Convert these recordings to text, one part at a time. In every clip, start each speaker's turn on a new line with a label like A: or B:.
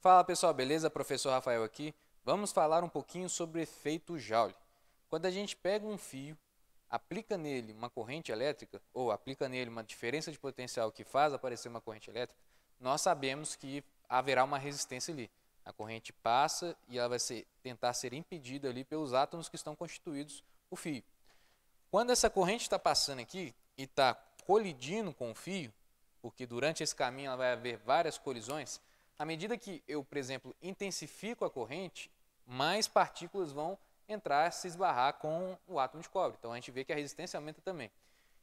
A: Fala pessoal, beleza? Professor Rafael aqui. Vamos falar um pouquinho sobre o efeito Joule. Quando a gente pega um fio, aplica nele uma corrente elétrica, ou aplica nele uma diferença de potencial que faz aparecer uma corrente elétrica, nós sabemos que haverá uma resistência ali. A corrente passa e ela vai tentar ser impedida ali pelos átomos que estão constituídos o fio. Quando essa corrente está passando aqui e está colidindo com o fio, porque durante esse caminho ela vai haver várias colisões, à medida que eu, por exemplo, intensifico a corrente, mais partículas vão entrar, se esbarrar com o átomo de cobre. Então a gente vê que a resistência aumenta também.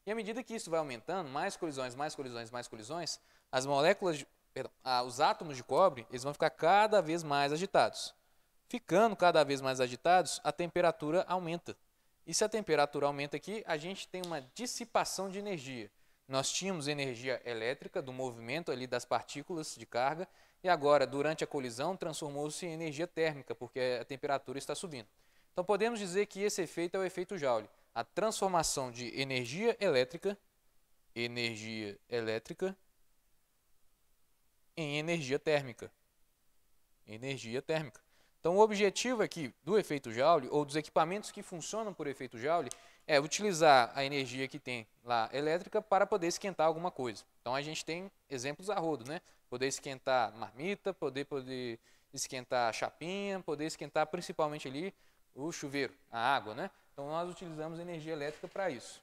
A: E à medida que isso vai aumentando, mais colisões, mais colisões, mais colisões, as moléculas, os átomos de cobre, eles vão ficar cada vez mais agitados. Ficando cada vez mais agitados, a temperatura aumenta. E se a temperatura aumenta aqui, a gente tem uma dissipação de energia. Nós tínhamos energia elétrica do movimento ali das partículas de carga e agora, durante a colisão, transformou-se em energia térmica, porque a temperatura está subindo. Então, podemos dizer que esse efeito é o efeito Joule, a transformação de energia elétrica em energia térmica. Energia térmica. Então, o objetivo aqui do efeito Joule, ou dos equipamentos que funcionam por efeito Joule, é utilizar a energia que tem lá elétrica para poder esquentar alguma coisa. Então, a gente tem exemplos a rodo, né? Poder esquentar marmita, poder esquentar a chapinha, poder esquentar principalmente ali o chuveiro, a água, né? Então, nós utilizamos energia elétrica para isso.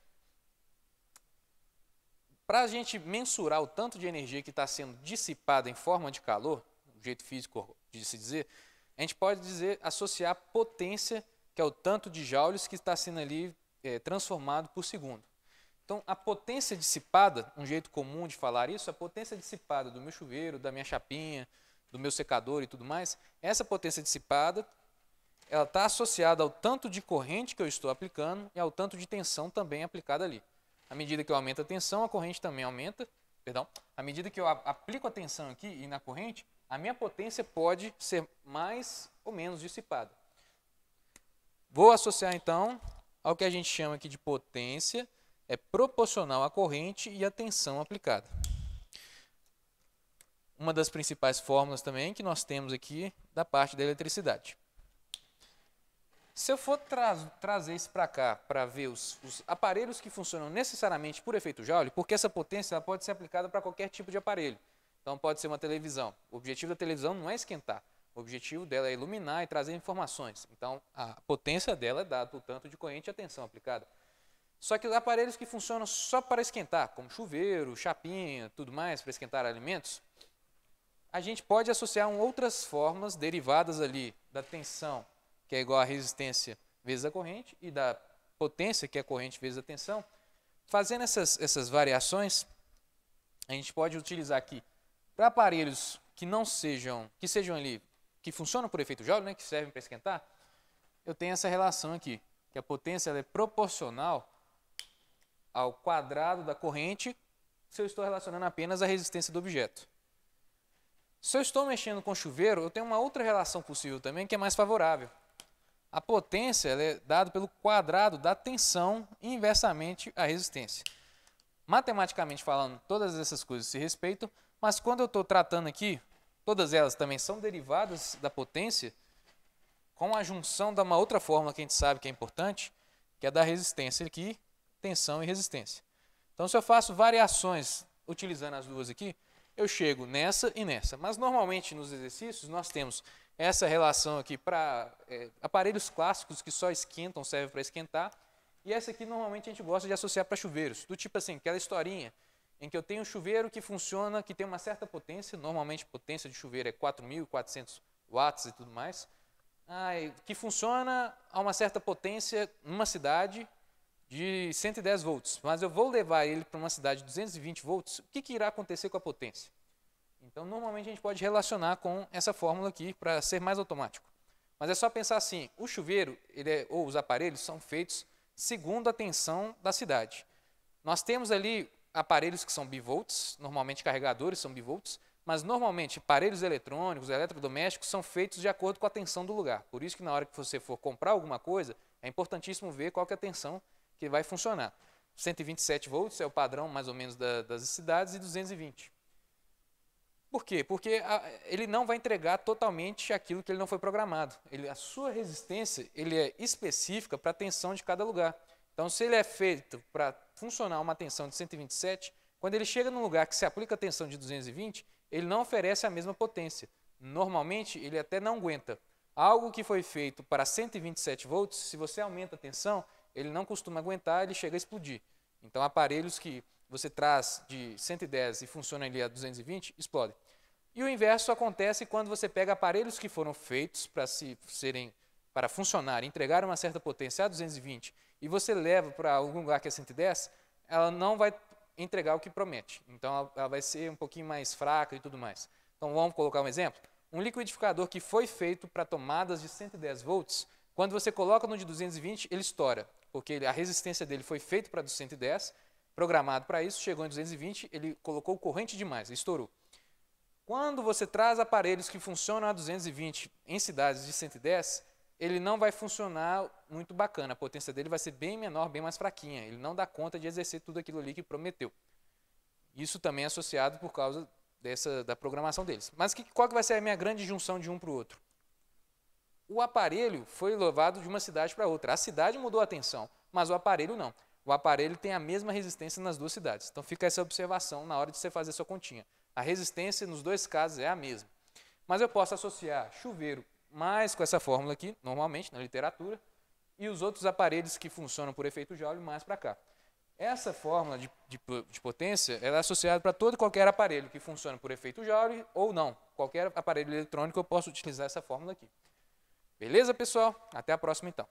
A: Para a gente mensurar o tanto de energia que está sendo dissipada em forma de calor, o jeito físico de se dizer, a gente pode associar a potência, que é o tanto de joules que está sendo ali transformado por segundo. Então, a potência dissipada, um jeito comum de falar isso, a potência dissipada do meu chuveiro, da minha chapinha, do meu secador e tudo mais, essa potência dissipada, ela está associada ao tanto de corrente que eu estou aplicando e ao tanto de tensão também aplicada ali. À medida que eu aumento a tensão, a corrente também aumenta. À medida que eu aplico a tensão aqui e na corrente, a minha potência pode ser mais ou menos dissipada. Vou associar então ao que a gente chama aqui de potência, é proporcional à corrente e à tensão aplicada. Uma das principais fórmulas também que nós temos aqui da parte da eletricidade. Se eu for trazer isso para cá, para ver os aparelhos que funcionam necessariamente por efeito Joule, porque essa potência ela pode ser aplicada para qualquer tipo de aparelho. Então, pode ser uma televisão. O objetivo da televisão não é esquentar. O objetivo dela é iluminar e trazer informações. Então, a potência dela é dada por tanto de corrente e a tensão aplicada. Só que os aparelhos que funcionam só para esquentar, como chuveiro, chapinha, tudo mais, para esquentar alimentos, a gente pode associar outras fórmulas derivadas ali da tensão, que é igual a resistência vezes a corrente, e da potência, que é a corrente vezes a tensão. Fazendo essas variações, a gente pode utilizar aqui para aparelhos que funcionam por efeito Joule, né, que servem para esquentar, eu tenho essa relação aqui, que a potência ela é proporcional ao quadrado da corrente se eu estou relacionando apenas a resistência do objeto. Se eu estou mexendo com chuveiro, eu tenho uma outra relação possível também que é mais favorável. A potência ela é dada pelo quadrado da tensão e inversamente a resistência. Matematicamente falando, todas essas coisas se respeitam, mas quando eu estou tratando aqui, todas elas também são derivadas da potência, com a junção de uma outra fórmula que a gente sabe que é importante, que é da resistência aqui, tensão e resistência. Então, se eu faço variações utilizando as duas aqui, eu chego nessa e nessa. Mas, normalmente, nos exercícios, nós temos essa relação aqui para aparelhos clássicos que só esquentam, servem para esquentar, e essa aqui, normalmente, a gente gosta de associar para chuveiros, do tipo assim, aquela historinha em que eu tenho um chuveiro que funciona, que tem uma certa potência, normalmente a potência de chuveiro é 4.400 watts e tudo mais, que funciona a uma certa potência numa cidade de 110 volts, mas eu vou levar ele para uma cidade de 220 volts, o que irá acontecer com a potência? Então, normalmente a gente pode relacionar com essa fórmula aqui para ser mais automático. Mas é só pensar assim, o chuveiro ou os aparelhos são feitos segundo a tensão da cidade. Nós temos ali aparelhos que são bivolts, normalmente carregadores são bivolts, mas normalmente aparelhos eletrônicos, eletrodomésticos são feitos de acordo com a tensão do lugar. Por isso que na hora que você for comprar alguma coisa, é importantíssimo ver qual que é a tensão que vai funcionar. 127 volts é o padrão mais ou menos das cidades e 220. Por quê? Porque ele não vai entregar totalmente aquilo que ele não foi programado. A sua resistência é específica para a tensão de cada lugar. Então, se ele é feito para funcionar uma tensão de 127, quando ele chega num lugar que se aplica a tensão de 220, ele não oferece a mesma potência. Normalmente, ele até não aguenta. Algo que foi feito para 127 volts, se você aumenta a tensão, ele não costuma aguentar, ele chega a explodir. Então, aparelhos que você traz de 110 e funciona ali a 220, explodem. E o inverso acontece quando você pega aparelhos que foram feitos para funcionar, entregar uma certa potência a 220, e você leva para algum lugar que é 110, ela não vai entregar o que promete. Então, ela vai ser um pouquinho mais fraca e tudo mais. Então, vamos colocar um exemplo. Um liquidificador que foi feito para tomadas de 110 volts, quando você coloca no de 220, ele estoura, porque a resistência dele foi feita para 110, programado para isso, chegou em 220, ele colocou corrente demais, estourou. Quando você traz aparelhos que funcionam a 220 em cidades de 110, ele não vai funcionar muito bacana, a potência dele vai ser bem menor, bem mais fraquinha, ele não dá conta de exercer tudo aquilo ali que prometeu. Isso também é associado por causa da programação deles. Mas qual que vai ser a minha grande junção de um para o outro? O aparelho foi levado de uma cidade para outra. A cidade mudou a tensão, mas o aparelho não. O aparelho tem a mesma resistência nas duas cidades. Então fica essa observação na hora de você fazer sua continha. A resistência nos dois casos é a mesma. Mas eu posso associar chuveiro mais com essa fórmula aqui, normalmente, na literatura, e os outros aparelhos que funcionam por efeito Joule mais para cá. Essa fórmula de potência ela é associada para todo e qualquer aparelho que funciona por efeito Joule ou não. Qualquer aparelho eletrônico eu posso utilizar essa fórmula aqui. Beleza, pessoal? Até a próxima, então.